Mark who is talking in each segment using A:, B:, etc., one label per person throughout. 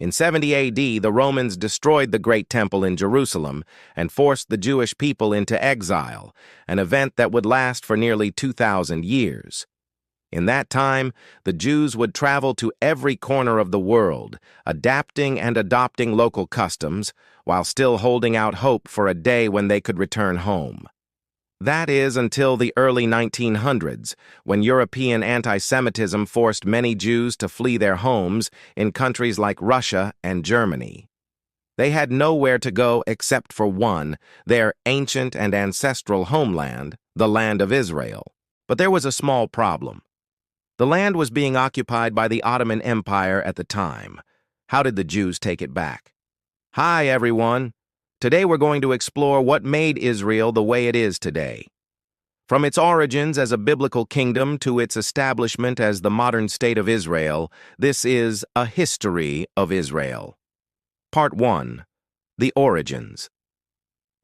A: In 70 AD, the Romans destroyed the Great Temple in Jerusalem and forced the Jewish people into exile, an event that would last for nearly 2,000 years. In that time, the Jews would travel to every corner of the world, adapting and adopting local customs, while still holding out hope for a day when they could return home. That is until the early 1900s, when European anti-Semitism forced many Jews to flee their homes in countries like Russia and Germany. They had nowhere to go except for one, their ancient and ancestral homeland, the land of Israel. But there was a small problem. The land was being occupied by the Ottoman Empire at the time. How did the Jews take it back? Hi, everyone. Today we're going to explore what made Israel the way it is today. From its origins as a biblical kingdom to its establishment as the modern state of Israel, this is a history of Israel. Part 1. The Origins.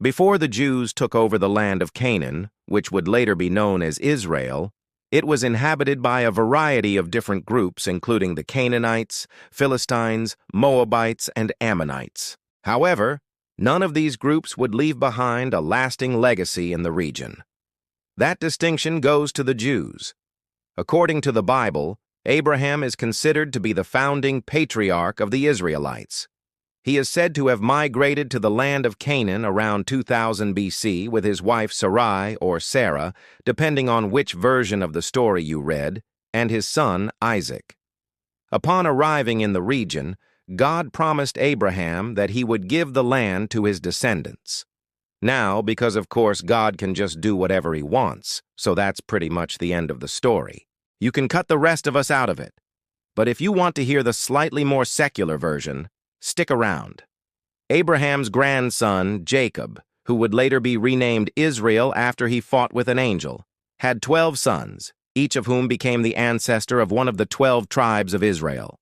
A: Before the Jews took over the land of Canaan, which would later be known as Israel, it was inhabited by a variety of different groups, including the Canaanites, Philistines, Moabites, and Ammonites. However, none of these groups would leave behind a lasting legacy in the region. That distinction goes to the Jews. According to the Bible, Abraham is considered to be the founding patriarch of the Israelites. He is said to have migrated to the land of Canaan around 2000 BC with his wife Sarai or Sarah, depending on which version of the story you read, and his son Isaac. Upon arriving in the region, God promised Abraham that he would give the land to his descendants. Now, because of course God can just do whatever he wants, so that's pretty much the end of the story. You can cut the rest of us out of it. But if you want to hear the slightly more secular version, stick around. Abraham's grandson, Jacob, who would later be renamed Israel after he fought with an angel, had 12 sons, each of whom became the ancestor of one of the 12 tribes of Israel.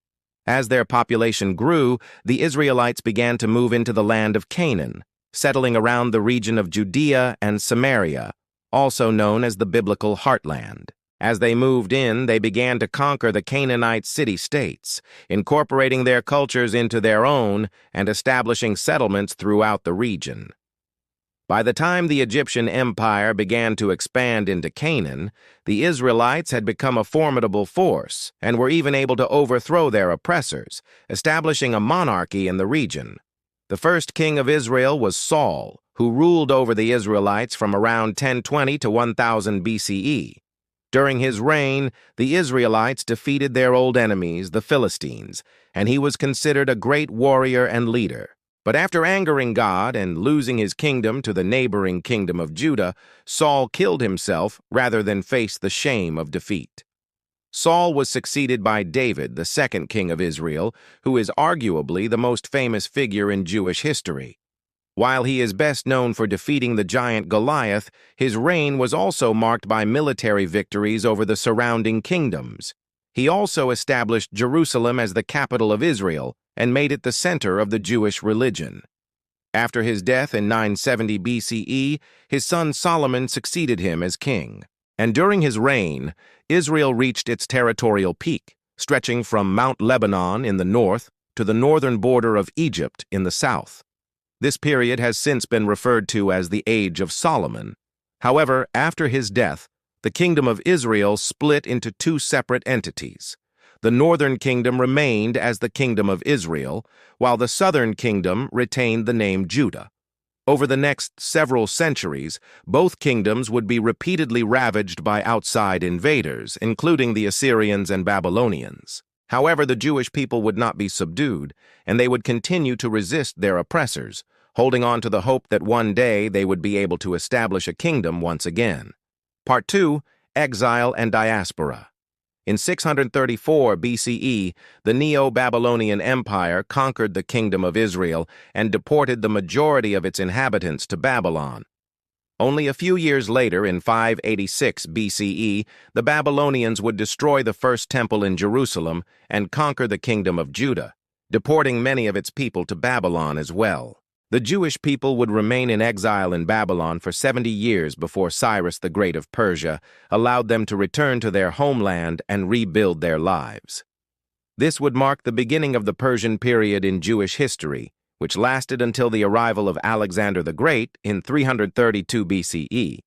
A: As their population grew, the Israelites began to move into the land of Canaan, settling around the region of Judea and Samaria, also known as the biblical heartland. As they moved in, they began to conquer the Canaanite city-states, incorporating their cultures into their own and establishing settlements throughout the region. By the time the Egyptian Empire began to expand into Canaan, the Israelites had become a formidable force and were even able to overthrow their oppressors, establishing a monarchy in the region. The first king of Israel was Saul, who ruled over the Israelites from around 1020 to 1000 BCE. During his reign, the Israelites defeated their old enemies, the Philistines, and he was considered a great warrior and leader. But after angering God and losing his kingdom to the neighboring kingdom of Judah, Saul killed himself rather than face the shame of defeat. Saul was succeeded by David, the second king of Israel, who is arguably the most famous figure in Jewish history. While he is best known for defeating the giant Goliath, his reign was also marked by military victories over the surrounding kingdoms. He also established Jerusalem as the capital of Israel and made it the center of the Jewish religion. After his death in 970 BCE, his son Solomon succeeded him as king. And during his reign, Israel reached its territorial peak, stretching from Mount Lebanon in the north to the northern border of Egypt in the south. This period has since been referred to as the Age of Solomon. However, after his death, the Kingdom of Israel split into two separate entities. The northern kingdom remained as the Kingdom of Israel, while the southern kingdom retained the name Judah. Over the next several centuries, both kingdoms would be repeatedly ravaged by outside invaders, including the Assyrians and Babylonians. However, the Jewish people would not be subdued, and they would continue to resist their oppressors, holding on to the hope that one day they would be able to establish a kingdom once again. Part 2. Exile and Diaspora. In 634 BCE, the Neo-Babylonian Empire conquered the Kingdom of Israel and deported the majority of its inhabitants to Babylon. Only a few years later, in 586 BCE, the Babylonians would destroy the first temple in Jerusalem and conquer the Kingdom of Judah, deporting many of its people to Babylon as well. The Jewish people would remain in exile in Babylon for 70 years before Cyrus the Great of Persia allowed them to return to their homeland and rebuild their lives. This would mark the beginning of the Persian period in Jewish history, which lasted until the arrival of Alexander the Great in 332 BCE.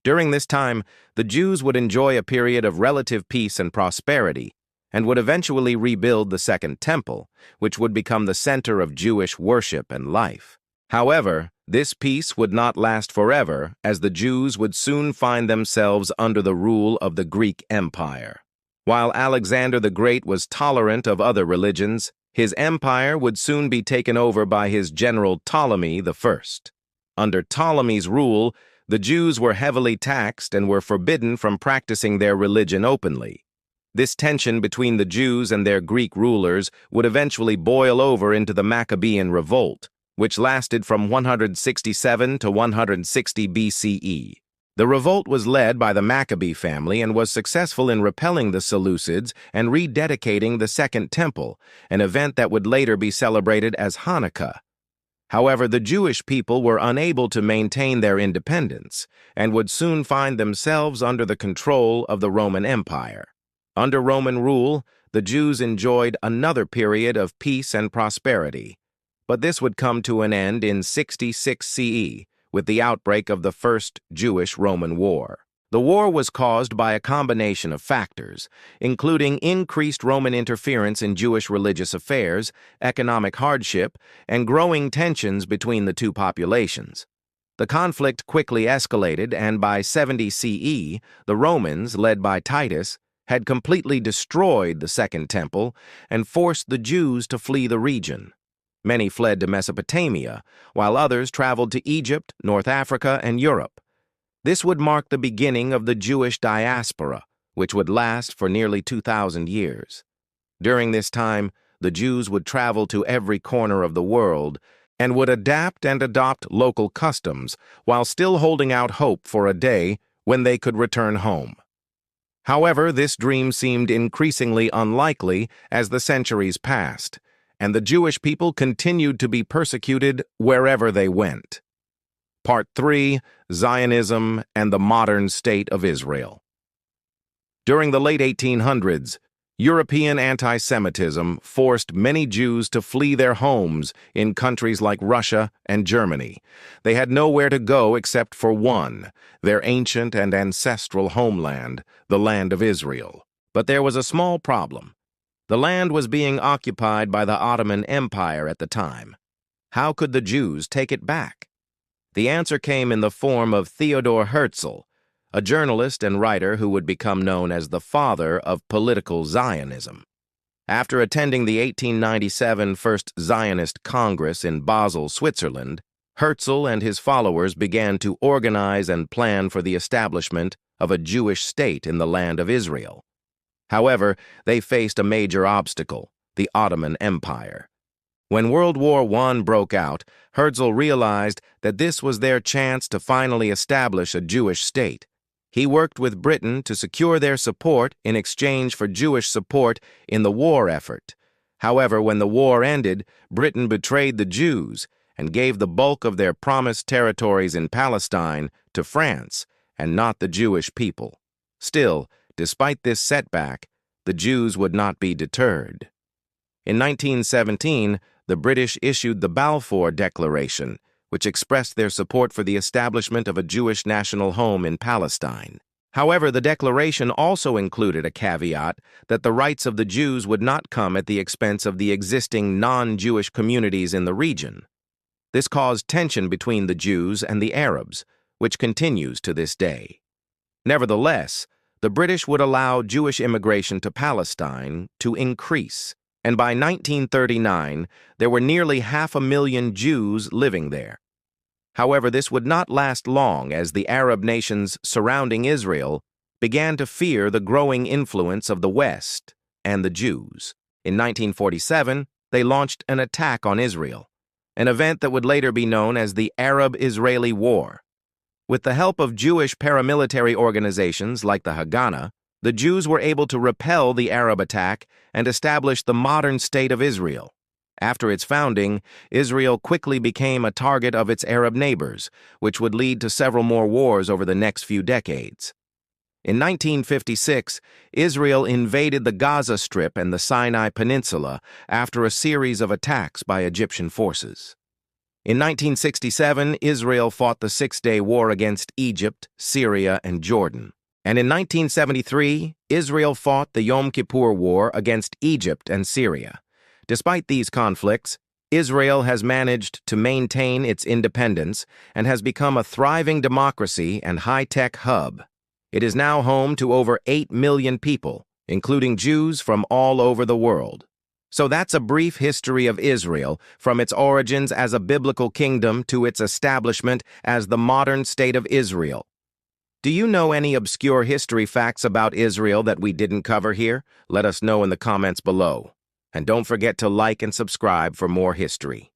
A: During this time, the Jews would enjoy a period of relative peace and prosperity, and would eventually rebuild the Second Temple, which would become the center of Jewish worship and life. However, this peace would not last forever, as the Jews would soon find themselves under the rule of the Greek Empire. While Alexander the Great was tolerant of other religions, his empire would soon be taken over by his general Ptolemy I. Under Ptolemy's rule, the Jews were heavily taxed and were forbidden from practicing their religion openly. This tension between the Jews and their Greek rulers would eventually boil over into the Maccabean Revolt, which lasted from 167 to 160 BCE. The revolt was led by the Maccabee family and was successful in repelling the Seleucids and rededicating the Second Temple, an event that would later be celebrated as Hanukkah. However, the Jewish people were unable to maintain their independence and would soon find themselves under the control of the Roman Empire. Under Roman rule, the Jews enjoyed another period of peace and prosperity, but this would come to an end in 66 CE with the outbreak of the First Jewish-Roman War. The war was caused by a combination of factors, including increased Roman interference in Jewish religious affairs, economic hardship, and growing tensions between the two populations. The conflict quickly escalated, and by 70 CE, the Romans, led by Titus, had completely destroyed the Second Temple and forced the Jews to flee the region. Many fled to Mesopotamia, while others traveled to Egypt, North Africa, and Europe. This would mark the beginning of the Jewish diaspora, which would last for nearly 2,000 years. During this time, the Jews would travel to every corner of the world and would adapt and adopt local customs while still holding out hope for a day when they could return home. However, this dream seemed increasingly unlikely as the centuries passed, and the Jewish people continued to be persecuted wherever they went. Part 3. Zionism and the Modern State of Israel. During the late 1800s, European anti-Semitism forced many Jews to flee their homes in countries like Russia and Germany. They had nowhere to go except for one, their ancient and ancestral homeland, the land of Israel. But there was a small problem. The land was being occupied by the Ottoman Empire at the time. How could the Jews take it back? The answer came in the form of Theodor Herzl, a journalist and writer who would become known as the father of political Zionism. After attending the 1897 First Zionist Congress in Basel, Switzerland, Herzl and his followers began to organize and plan for the establishment of a Jewish state in the land of Israel. However, they faced a major obstacle, the Ottoman Empire. When World War I broke out, Herzl realized that this was their chance to finally establish a Jewish state. He worked with Britain to secure their support in exchange for Jewish support in the war effort. However, when the war ended, Britain betrayed the Jews and gave the bulk of their promised territories in Palestine to France and not the Jewish people. Still, despite this setback, the Jews would not be deterred. In 1917, the British issued the Balfour Declaration, which expressed their support for the establishment of a Jewish national home in Palestine. However, the declaration also included a caveat that the rights of the Jews would not come at the expense of the existing non-Jewish communities in the region. This caused tension between the Jews and the Arabs, which continues to this day. Nevertheless, the British would allow Jewish immigration to Palestine to increase, and by 1939, there were nearly 500,000 Jews living there. However, this would not last long as the Arab nations surrounding Israel began to fear the growing influence of the West and the Jews. In 1947, they launched an attack on Israel, an event that would later be known as the Arab-Israeli War. With the help of Jewish paramilitary organizations like the Haganah, the Jews were able to repel the Arab attack and establish the modern state of Israel. After its founding, Israel quickly became a target of its Arab neighbors, which would lead to several more wars over the next few decades. In 1956, Israel invaded the Gaza Strip and the Sinai Peninsula after a series of attacks by Egyptian forces. In 1967, Israel fought the Six-Day War against Egypt, Syria, and Jordan. And in 1973, Israel fought the Yom Kippur War against Egypt and Syria. Despite these conflicts, Israel has managed to maintain its independence and has become a thriving democracy and high-tech hub. It is now home to over 8 million people, including Jews from all over the world. So that's a brief history of Israel, from its origins as a biblical kingdom to its establishment as the modern state of Israel. Do you know any obscure history facts about Israel that we didn't cover here? Let us know in the comments below. And don't forget to like and subscribe for more history.